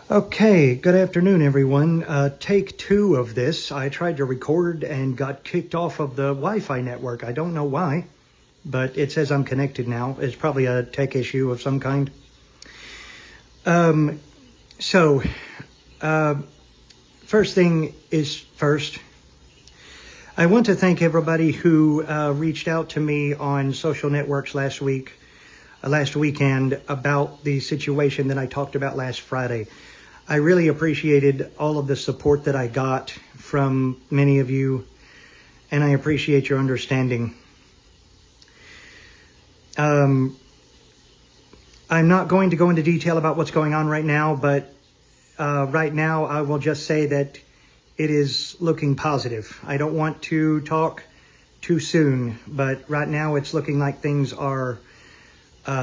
Okay, good afternoon, everyone. Take two of this. I tried to record and got kicked off of the Wi-Fi network. I don't know why, but it says I'm connected now. It's probably a tech issue of some kind. So, first thing is first. I want to thank everybody who reached out to me on social networks last weekend about the situation that I talked about last Friday. I really appreciated all of the support that I got from many of you, and I appreciate your understanding. I'm not going to go into detail about what's going on right now, but right now I will just say that it is looking positive. I don't want to talk too soon, but right now it's looking like things are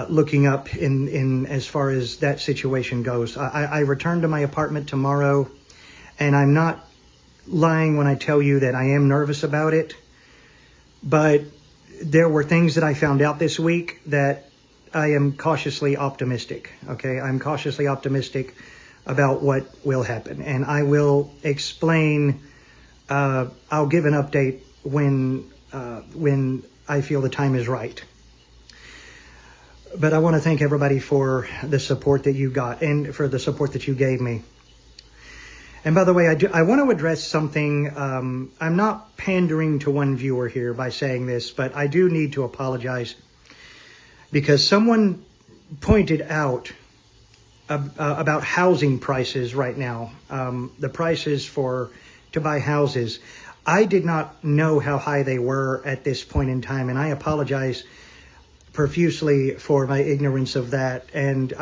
looking up in as far as that situation goes. I return to my apartment tomorrow, and I'm not lying when I tell you that I am nervous about it, but there were things that I found out this week that I am cautiously optimistic. Okay, I'm cautiously optimistic about what will happen, and I will explain. I'll give an update when I feel the time is right. But I want to thank everybody for the support that you got and for the support that you gave me. And by the way, I want to address something. I'm not pandering to one viewer here by saying this, but I do need to apologize because someone pointed out about housing prices right now, the prices to buy houses. I did not know how high they were at this point in time, and I apologize profusely for my ignorance of that, and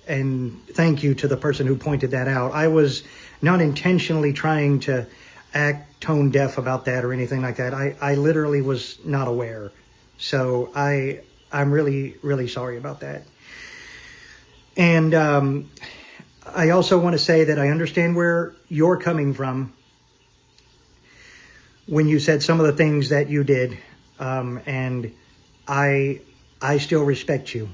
thank you to the person who pointed that out. I was not intentionally trying to act tone deaf about that or anything like that. I literally was not aware, so I'm really, really sorry about that. And I also want to say that I understand where you're coming from when you said some of the things that you did, and I still respect you.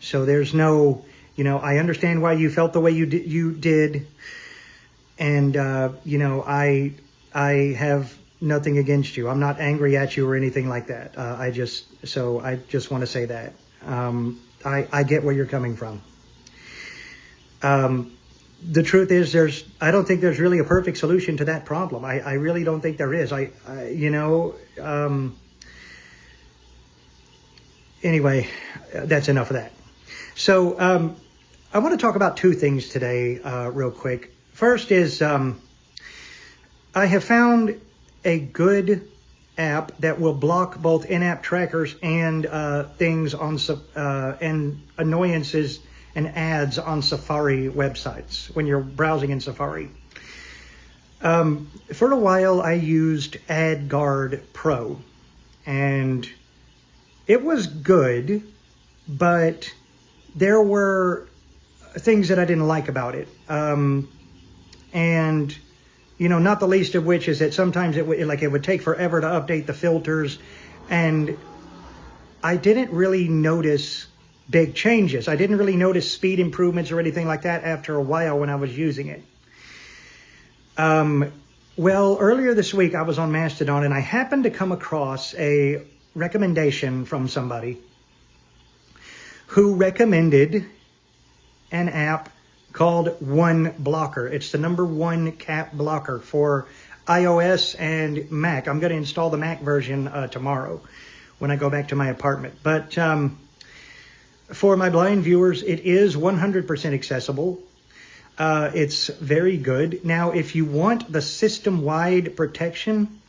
So there's no, I understand why you felt the way you did. And, I have nothing against you. I'm not angry at you or anything like that. I just want to say that. I get where you're coming from. The truth is I don't think there's really a perfect solution to that problem. I really don't think there is. Anyway, that's enough of that. So I want to talk about two things today real quick. First is I have found a good app that will block both in-app trackers and things on and annoyances and ads on Safari websites when you're browsing in Safari. For a while, I used AdGuard Pro, and it was good, but there were things that I didn't like about it. And, not the least of which is that sometimes it would take forever to update the filters, and I didn't really notice big changes. I didn't really notice speed improvements or anything like that after a while when I was using it. Well, earlier this week I was on Mastodon, and I happened to come across a recommendation from somebody who recommended an app called One Blocker. It's the #1 cat blocker for iOS and Mac. I'm going to install the Mac version tomorrow when I go back to my apartment. But for my blind viewers, it is 100% accessible. It's very good. Now, if you want the system-wide protection,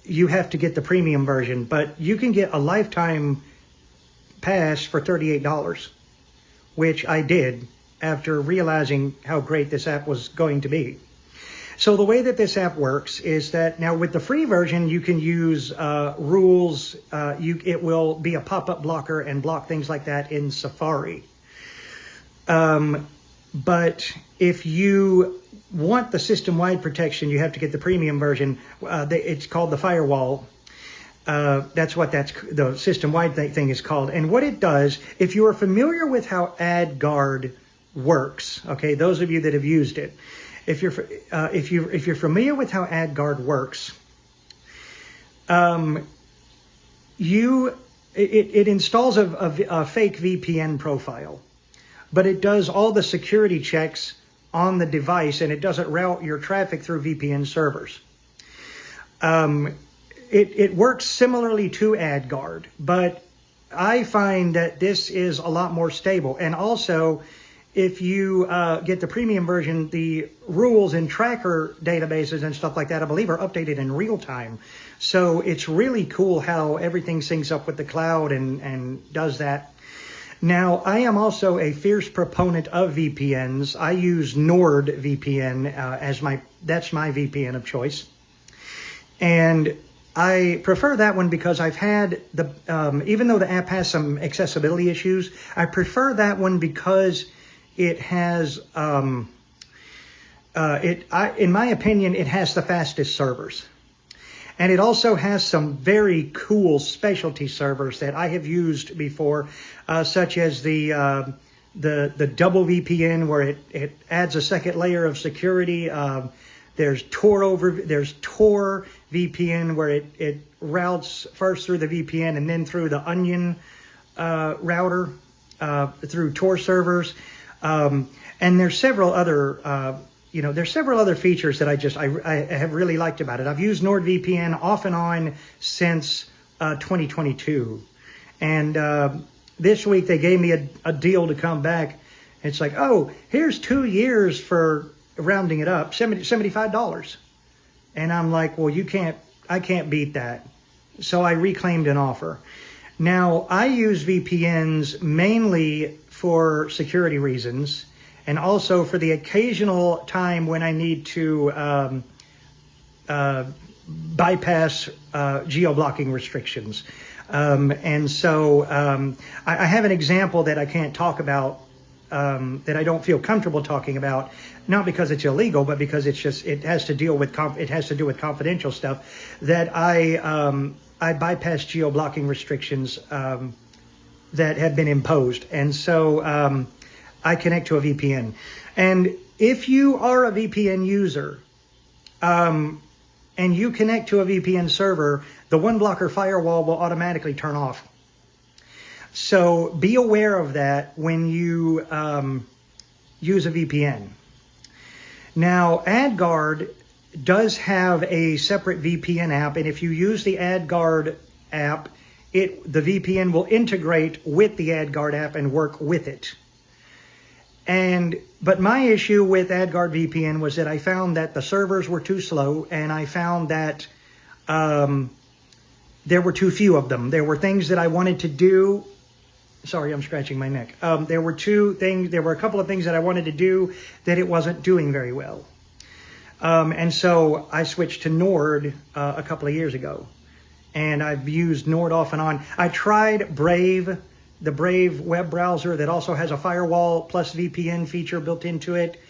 you have to get the premium version, but you can get a lifetime pass for $38, which I did after realizing how great this app was going to be. So the way that this app works is that now with the free version, you can use rules. It will be a pop-up blocker and block things like that in Safari. But if you want the system-wide protection, you have to get the premium version. It's called the firewall. That's what the system-wide thing is called. And what it does, if you are familiar with how AdGuard works. Okay, those of you that have used it, if you're familiar with how AdGuard works, it installs a fake VPN profile, but it does all the security checks on the device, and it doesn't route your traffic through VPN servers. It works similarly to AdGuard, but I find that this is a lot more stable. And also, if you get the premium version, the rules and tracker databases and stuff like that, I believe, are updated in real time. So it's really cool how everything syncs up with the cloud and does that. Now, I am also a fierce proponent of VPNs. I use NordVPN that's my VPN of choice. And I prefer that one because I've had even though the app has some accessibility issues, I prefer that one because it has, in my opinion, it has the fastest servers. And it also has some very cool specialty servers that I have used before, such as the double VPN, where it adds a second layer of security. There's Tor VPN, where it routes first through the VPN and then through the Onion router through Tor servers. And there's several other there's several other features that I have really liked about it. I've used NordVPN off and on since 2022. And this week they gave me a deal to come back. It's like, oh, here's 2 years for, rounding it up, $75. And I'm like, well, I can't beat that. So I reclaimed an offer. Now, I use VPNs mainly for security reasons, and also for the occasional time when I need to bypass geo-blocking restrictions. And so I have an example that I can't talk about, that I don't feel comfortable talking about, not because it's illegal, but because it has to do with confidential stuff, that I bypass geo-blocking restrictions that have been imposed. And so I connect to a VPN. And if you are a VPN user and you connect to a VPN server, the one blocker firewall will automatically turn off. So be aware of that when you use a VPN. Now, AdGuard does have a separate VPN app, and if you use the AdGuard app, the VPN will integrate with the AdGuard app and work with it. But my issue with AdGuard VPN was that I found that the servers were too slow, and I found that there were too few of them. There were things that I wanted to do. Sorry, I'm scratching my neck. There were a couple of things that I wanted to do that it wasn't doing very well. And so I switched to Nord a couple of years ago, and I've used Nord off and on. I tried Brave, the Brave web browser that also has a firewall plus VPN feature built into it.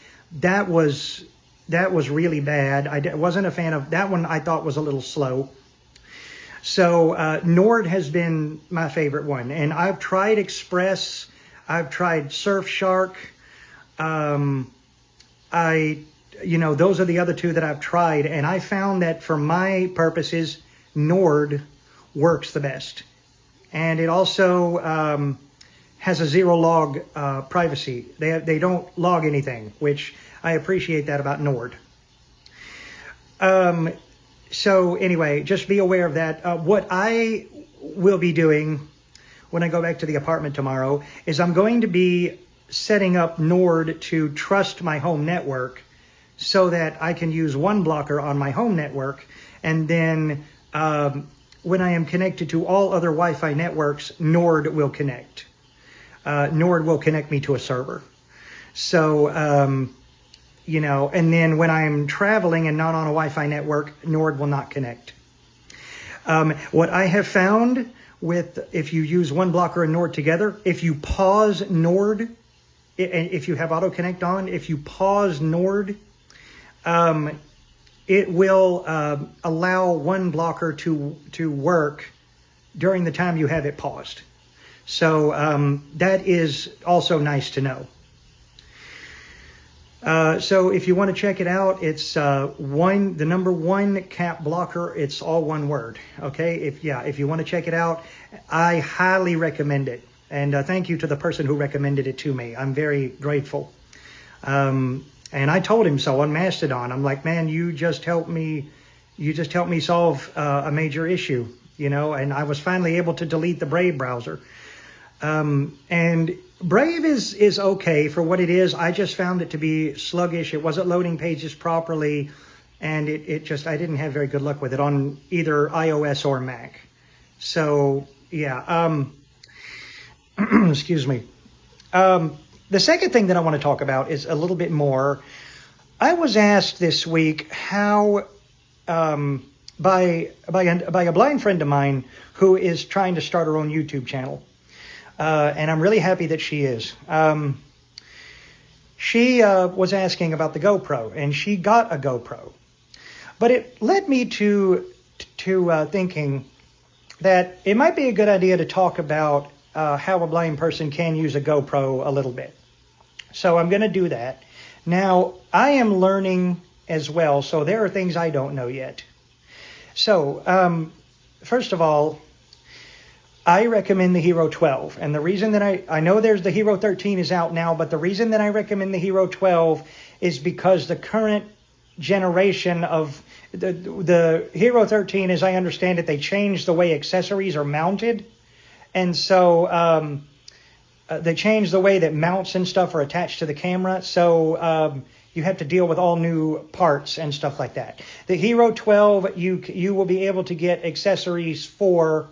That was really bad. I wasn't a fan of that one. I thought was a little slow. So Nord has been my favorite one, and I've tried Express, I've tried Surfshark. Those are the other two that I've tried, and I found that for my purposes, Nord works the best. And it also has a zero log privacy. They don't log anything, which I appreciate that about Nord. So anyway, just be aware of that. What I will be doing when I go back to the apartment tomorrow is I'm going to be setting up Nord to trust my home network so that I can use one blocker on my home network. And then when I am connected to all other Wi-Fi networks, Nord will connect. Nord will connect me to a server. So, and then when I'm traveling and not on a Wi-Fi network, Nord will not connect. What I have found if you use one blocker and Nord together, if you pause Nord, and if you have auto connect on, if you pause Nord, it will allow one blocker to work during the time you have it paused. So that is also nice to know. So if you want to check it out, it's the number one cap blocker. It's all one word. Okay. If you want to check it out, I highly recommend it. And thank you to the person who recommended it to me. I'm very grateful. And I told him so on Mastodon. I'm like, man, you just helped me solve a major issue, and I was finally able to delete the Brave browser. And Brave is okay for what it is. I just found it to be sluggish. It wasn't loading pages properly, and I didn't have very good luck with it on either iOS or Mac. So yeah, excuse me. The second thing that I want to talk about is a little bit more. I was asked this week how, by a blind friend of mine who is trying to start her own YouTube channel. And I'm really happy that she is. She was asking about the GoPro, and she got a GoPro. But it led me to thinking that it might be a good idea to talk about how a blind person can use a GoPro a little bit. So I'm going to do that. Now, I am learning as well, so there are things I don't know yet. So, first of all, I recommend the Hero 12. And the reason that I know there's the Hero 13 is out now, but the reason that I recommend the Hero 12 is because the current generation of the Hero 13, as I understand it, they changed the way accessories are mounted. And so they changed the way that mounts and stuff are attached to the camera. So you have to deal with all new parts and stuff like that. The Hero 12, you will be able to get accessories for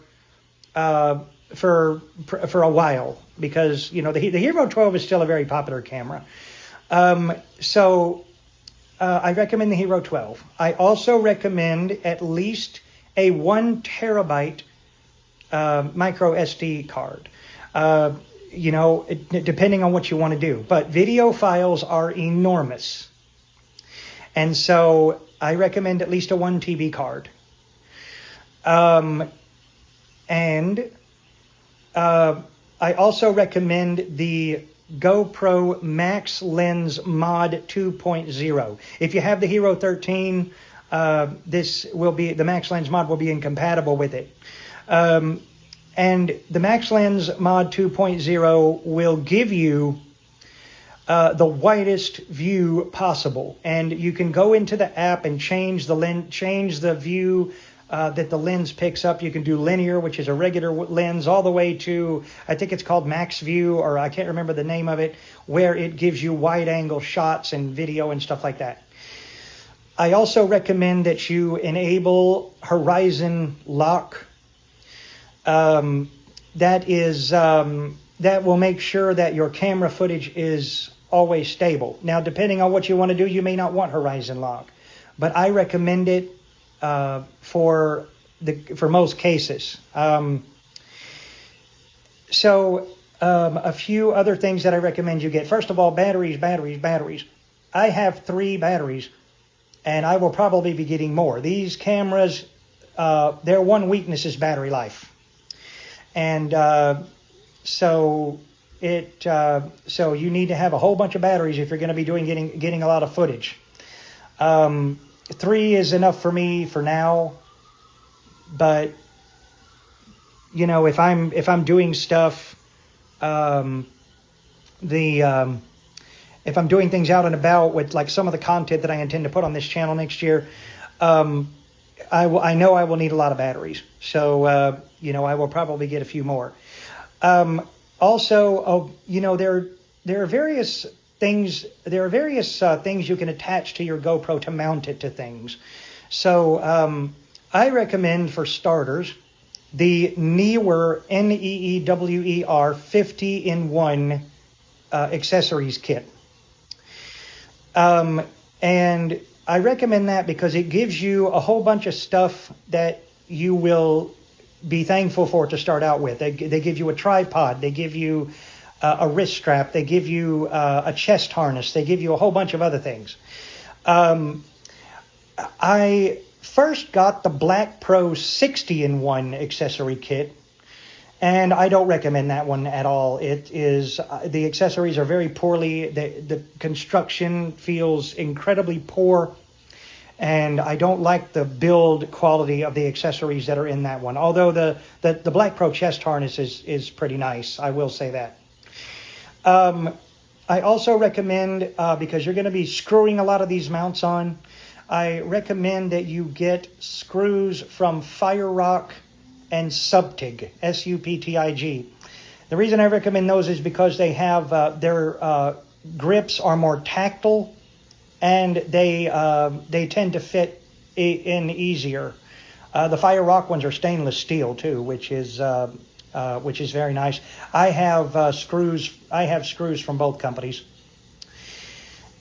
a while, because the Hero 12 is still a very popular camera. So I recommend the Hero 12. I also recommend at least a 1 terabyte micro SD card. Depending on what you want to do, but video files are enormous, and so I recommend at least a 1 TB card. And I also recommend the GoPro Max Lens Mod 2.0. If you have the Hero 13, the Max Lens Mod will be incompatible with it. And the Max Lens Mod 2.0 will give you the widest view possible, and you can go into the app and change the view that the lens picks up. You can do linear, which is a regular lens, all the way to, I think it's called Max View, or I can't remember the name of it, where it gives you wide angle shots and video and stuff like that. I also recommend that you enable horizon lock. That will make sure that your camera footage is always stable. Now, depending on what you want to do, you may not want horizon lock, but I recommend it for most cases. A few other things that I recommend you get. First of all, batteries. I have 3 batteries, and I will probably be getting more. These cameras, their one weakness is battery life. And so you need to have a whole bunch of batteries if you're going to be getting a lot of footage. 3 is enough for me for now, but if I'm doing stuff, if I'm doing things out and about with like some of the content that I intend to put on this channel next year, I know I will need a lot of batteries. So, I will probably get a few more. Also, there are various things you can attach to your GoPro to mount it to things. So, I recommend, for starters, the Neewer, Neewer 50-in-1 accessories kit. And I recommend that because it gives you a whole bunch of stuff that you will be thankful for to start out with. They give you a tripod. They give you a wrist strap. They give you a chest harness. They give you a whole bunch of other things. I first got the Black Pro 60-in-1 accessory kit, And I don't recommend that one at all. It is, the accessories are very poorly, the construction feels incredibly poor, and I don't like the build quality of the accessories that are in that one. Although the Black Pro chest harness is pretty nice, I will say that. I also recommend, because you're going to be screwing a lot of these mounts on, I recommend that you get screws from Fire Rock and Subtig, S-U-P-T-I-G. The reason I recommend those is because they have their grips are more tactile, and they tend to fit in easier. The Fire Rock ones are stainless steel too, which is very nice. I have screws from both companies,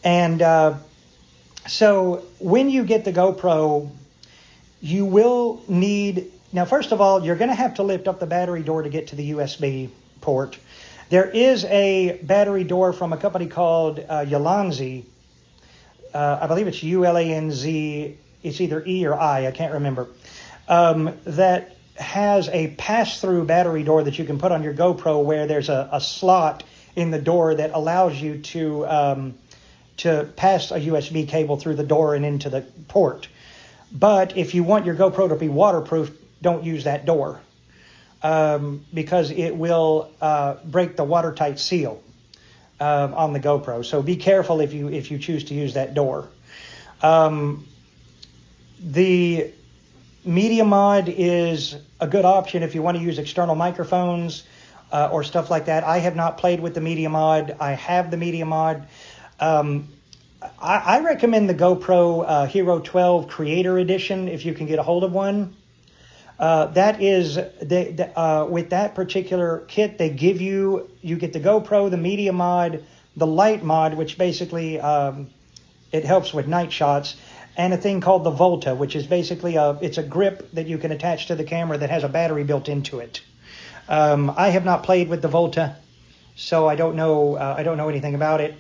and so when you get the GoPro, you will need. Now, first of all, you're going to have to lift up the battery door to get to the USB port. There is a battery door from a company called Ulanzi. I believe it's U-L-A-N-Z. It's either E or I can't remember. That has a pass-through battery door that you can put on your GoPro, where there's a slot in the door that allows you to pass a USB cable through the door and into the port. But if you want your GoPro to be waterproof, don't use that door, because it will break the watertight seal on the GoPro. So be careful if you choose to use that door. The Media Mod is a good option if you want to use external microphones or stuff like that. I have not played with the Media Mod. I have the Media Mod. I recommend the GoPro Hero 12 Creator Edition if you can get a hold of one. That is, with that particular kit, they give you get the GoPro, the Media Mod, the Light Mod, which basically it helps with night shots, and a thing called the Volta, which is basically it's a grip that you can attach to the camera that has a battery built into it. I have not played with the Volta, so I don't know anything about it.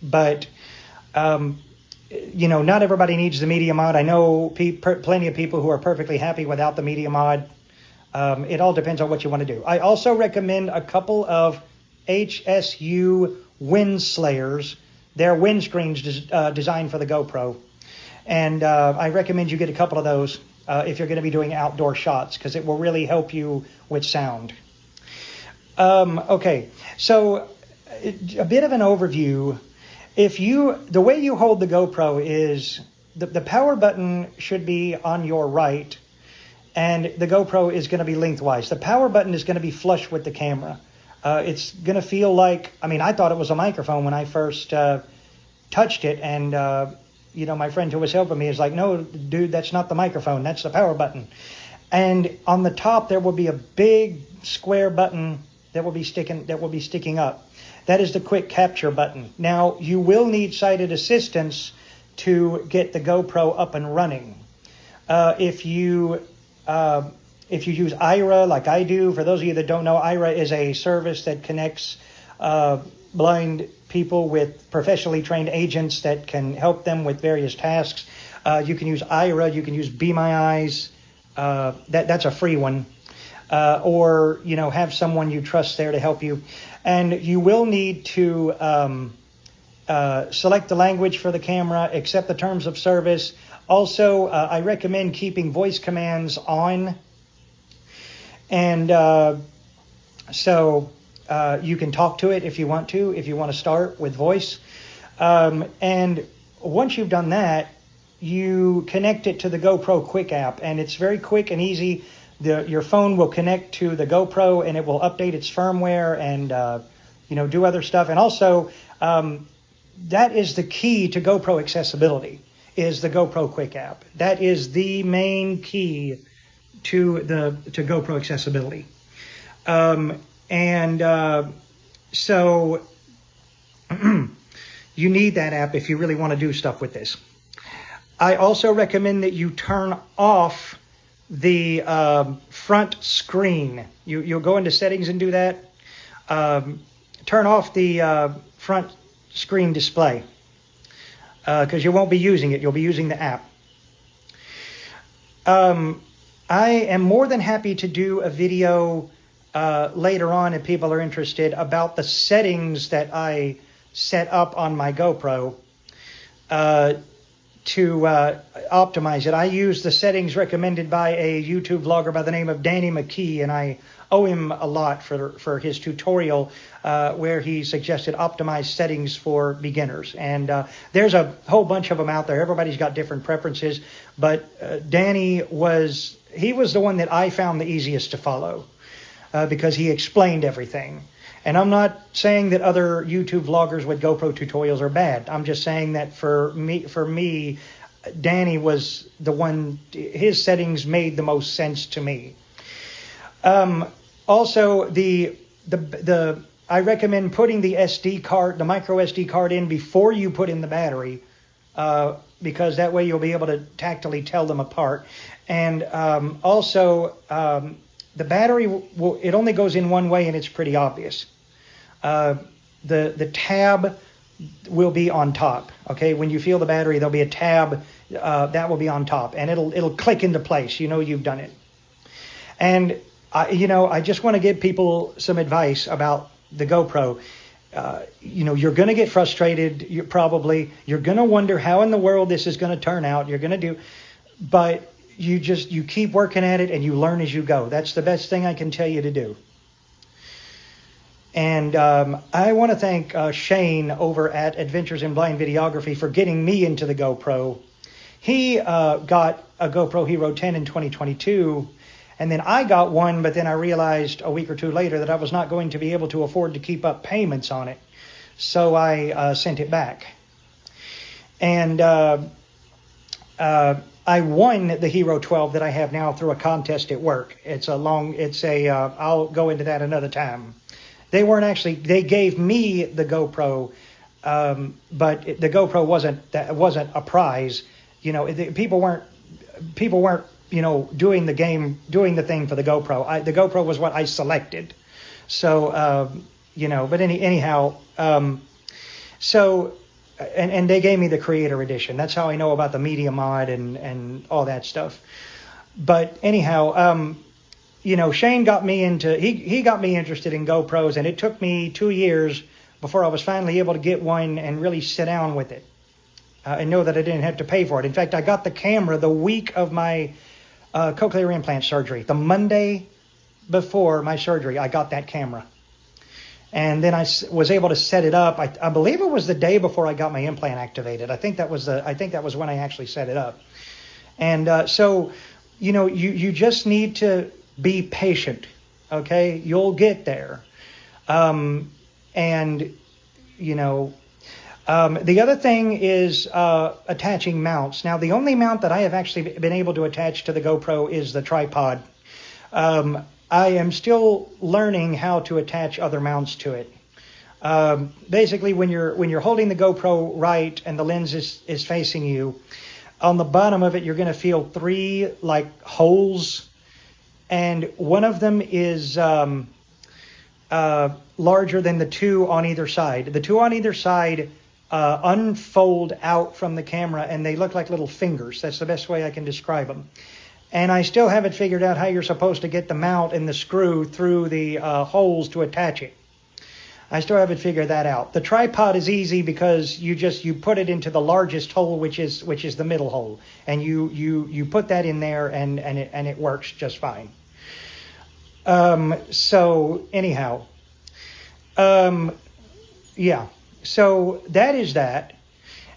But not everybody needs the Media Mod. I know plenty of people who are perfectly happy without the Media Mod. It all depends on what you want to do. I also recommend a couple of HSU Wind Slayers. They're windscreens designed for the GoPro. And I recommend you get a couple of those if you're going to be doing outdoor shots, because it will really help you with sound. Okay, so a bit of an overview. The way you hold the GoPro is the power button should be on your right, and the GoPro is going to be lengthwise. The power button is going to be flush with the camera. It's going to feel like, I thought it was a microphone when I first touched it, and my friend who was helping me is like, no, dude, that's not the microphone, that's the power button. And on the top there will be a big square button that will be sticking up. That is the quick capture button. Now, you will need sighted assistance to get the GoPro up and running. If you use Aira like I do, for those of you that don't know, Aira is a service that connects blind people with professionally trained agents that can help them with various tasks. You can use Aira, you can use Be My Eyes. That's a free one. Or have someone you trust there to help you. And you will need to select the language for the camera, accept the terms of service. Also, I recommend keeping voice commands on. And so you can talk to it if you want to start with voice. And once you've done that, you connect it to the GoPro Quick app. And it's very quick and easy. Your phone will connect to the GoPro, and it will update its firmware and do other stuff. And also, that is the key to GoPro accessibility, is the GoPro Quick app. That is the main key to GoPro accessibility. So you need that app if you really want to do stuff with this. I also recommend that you turn off the front screen. You'll go into settings and do that. Turn off the front screen display because you won't be using it. You'll be using the app. I am more than happy to do a video later on if people are interested about the settings that I set up on my GoPro to optimize it. I use the settings recommended by a YouTube vlogger by the name of Danny McKee, and I owe him a lot for his tutorial where he suggested optimized settings for beginners. And there's a whole bunch of them out there. Everybody's got different preferences, but Danny was the one that I found the easiest to follow because he explained everything. And I'm not saying that other YouTube vloggers with GoPro tutorials are bad. I'm just saying that for me, Danny was the one, his settings made the most sense to me. Also, I recommend putting the SD card, the micro SD card in before you put in the battery, because that way you'll be able to tactily tell them apart. And also, the battery, it only goes in one way and it's pretty obvious. The tab will be on top. Okay, when you feel the battery, there'll be a tab that will be on top, and it'll click into place. You know you've done it. And I just want to give people some advice about the GoPro. You're going to get frustrated. You're going to wonder how in the world this is going to turn out. But you keep working at it and you learn as you go. That's the best thing I can tell you to do. And I want to thank Shane over at Adventures in Blind Videography for getting me into the GoPro. He got a GoPro Hero 10 in 2022, and then I got one, but then I realized a week or two later that I was not going to be able to afford to keep up payments on it. So I sent it back. And I won the Hero 12 that I have now through a contest at work. I'll go into that another time. They gave me the GoPro, but the GoPro wasn't a prize. People weren't, doing the thing for the GoPro. The GoPro was what I selected. So, but anyhow, and they gave me the Creator Edition. That's how I know about the Media Mod and all that stuff. But anyhow, Shane got me he got me interested in GoPros, and it took me 2 years before I was finally able to get one and really sit down with it and know that I didn't have to pay for it. In fact, I got the camera the week of my cochlear implant surgery. The Monday before my surgery, I got that camera. And then I was able to set it up. I believe it was the day before I got my implant activated. I think that was when I actually set it up. And so, you just need to be patient, okay? You'll get there. The other thing is attaching mounts. Now, the only mount that I have actually been able to attach to the GoPro is the tripod. I am still learning how to attach other mounts to it. Basically, when you're holding the GoPro right and the lens is facing you, on the bottom of it, you're going to feel 3 holes. And one of them is larger than the 2 on either side. The 2 on either side unfold out from the camera, and they look like little fingers. That's the best way I can describe them. And I still haven't figured out how you're supposed to get the mount and the screw through the holes to attach it. I still haven't figured that out. The tripod is easy because you put it into the largest hole, which is the middle hole, and you put that in there, and it works just fine. So anyhow, yeah. So that is that.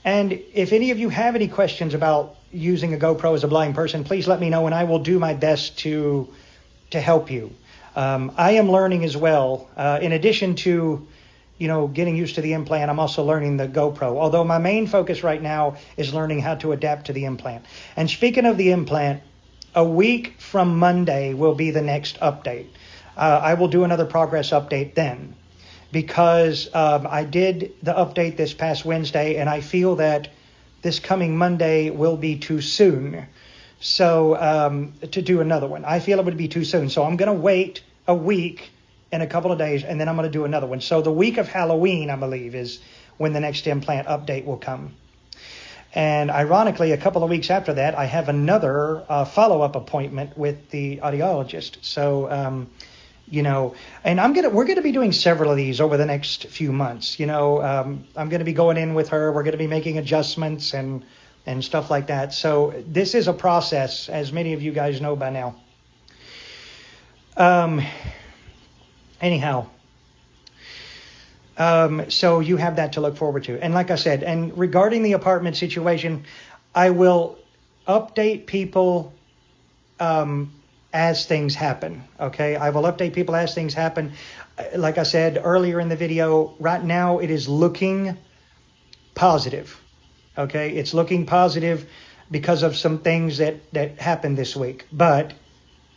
And if any of you have any questions about using a GoPro as a blind person, please let me know, and I will do my best to help you. I am learning as well. In addition to, getting used to the implant, I'm also learning the GoPro. Although my main focus right now is learning how to adapt to the implant. And speaking of the implant, a week from Monday will be the next update. I will do another progress update then, because I did the update this past Wednesday, and I feel that this coming Monday will be too soon. So to do another one, I feel it would be too soon. So I'm going to wait a week and a couple of days, and then I'm going to do another one. So the week of Halloween, I believe, is when the next implant update will come. And ironically, a couple of weeks after that, I have another follow-up appointment with the audiologist. So, you know, and we're gonna be doing several of these over the next few months. You know, I'm gonna be going in with her. We're gonna be making adjustments and stuff like that. So this is a process, as many of you guys know by now. Anyhow. So you have that to look forward to. And like I said, and regarding the apartment situation, I will update people as things happen. Okay, I will update people as things happen. Like I said earlier in the video, right now it is looking positive. Okay, it's looking positive because of some things that happened this week. But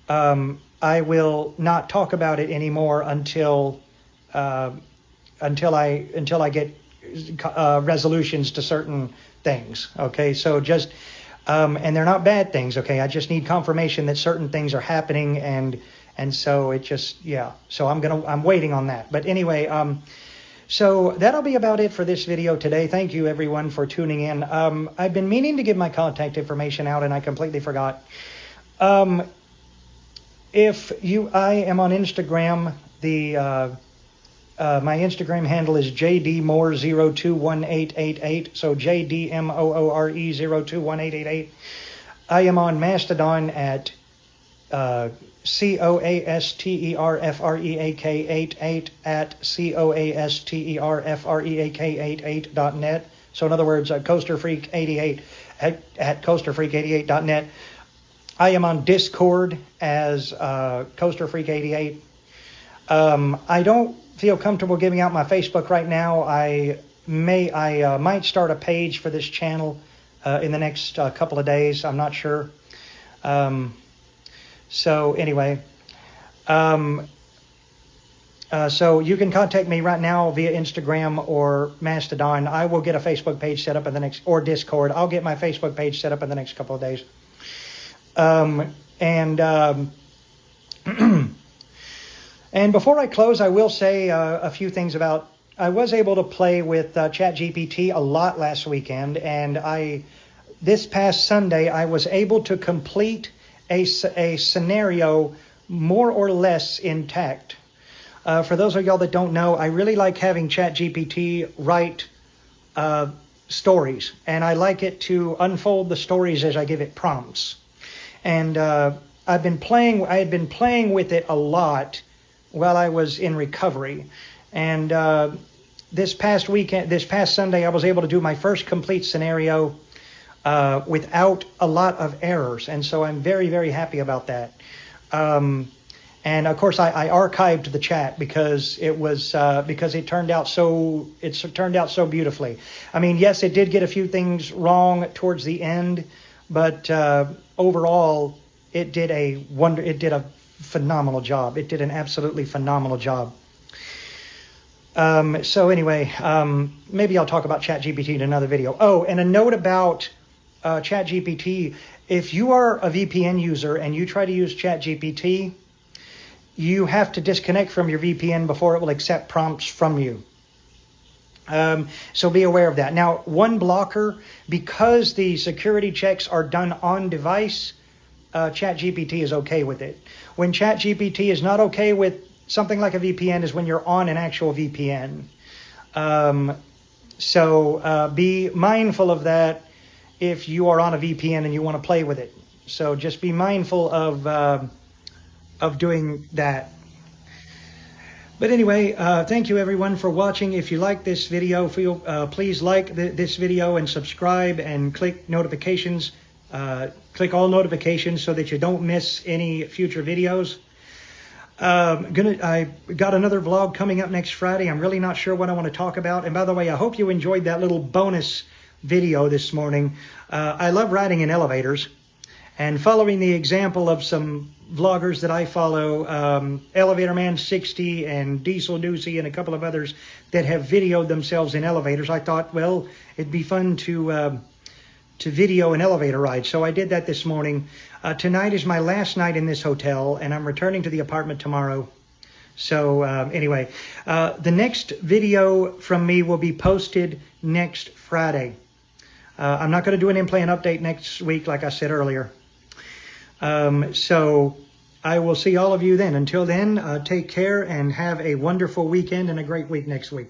I will not talk about it anymore until I get resolutions to certain things. Okay, so just and they're not bad things. Okay, I just need confirmation that certain things are happening, and so it just, yeah. So I'm waiting on that. But anyway, so that'll be about it for this video today. Thank you everyone for tuning in. I've been meaning to give my contact information out, and I completely forgot. I am on Instagram. My Instagram handle is jdmoore021888. So JDMOORE021888. I am on Mastodon at COASTERFREAK88 at COASTERFREAK88.net. So in other words, CoasterFreak88 at CoasterFreak88.net. I am on Discord as CoasterFreak88. I don't feel comfortable giving out my Facebook right now. I might start a page for this channel in the next couple of days. I'm not sure. So anyway, so you can contact me right now via Instagram or Mastodon. I will get a Facebook page set up in the next, or Discord. I'll get my Facebook page set up in the next couple of days. And before I close, I will say a few things about, I was able to play with ChatGPT a lot last weekend, and this past Sunday, I was able to complete a scenario more or less intact. For those of y'all that don't know, I really like having ChatGPT write stories, and I like it to unfold the stories as I give it prompts. And I had been playing with it a lot while I was in recovery. And this past Sunday, I was able to do my first complete scenario without a lot of errors. And so I'm very, very happy about that. And of course, I archived the chat because it turned out so beautifully. I mean, yes, it did get a few things wrong towards the end, but overall, it did a phenomenal job. It did an absolutely phenomenal job. So anyway, maybe I'll talk about ChatGPT in another video. Oh, and a note about ChatGPT. If you are a VPN user and you try to use ChatGPT, you have to disconnect from your VPN before it will accept prompts from you. So be aware of that. Now, one blocker, because the security checks are done on device, ChatGPT is okay with it. When ChatGPT is not okay with something like a VPN is when you're on an actual VPN. So be mindful of that if you are on a VPN and you want to play with it. So just be mindful of doing that. But anyway, thank you everyone for watching. If you like this video, please like this video and subscribe and click notifications. Click all notifications so that you don't miss any future videos. I got another vlog coming up next Friday. I'm really not sure what I want to talk about. And by the way, I hope you enjoyed that little bonus video this morning. I love riding in elevators. And following the example of some vloggers that I follow, Elevator Man 60 and Diesel Doocy and a couple of others that have videoed themselves in elevators, I thought, well, it'd be fun to video an elevator ride. So I did that this morning. Tonight is my last night in this hotel, and I'm returning to the apartment tomorrow. So anyway, the next video from me will be posted next Friday. I'm not going to do an in-plane update next week, like I said earlier. So I will see all of you then. Until then, take care and have a wonderful weekend and a great week next week.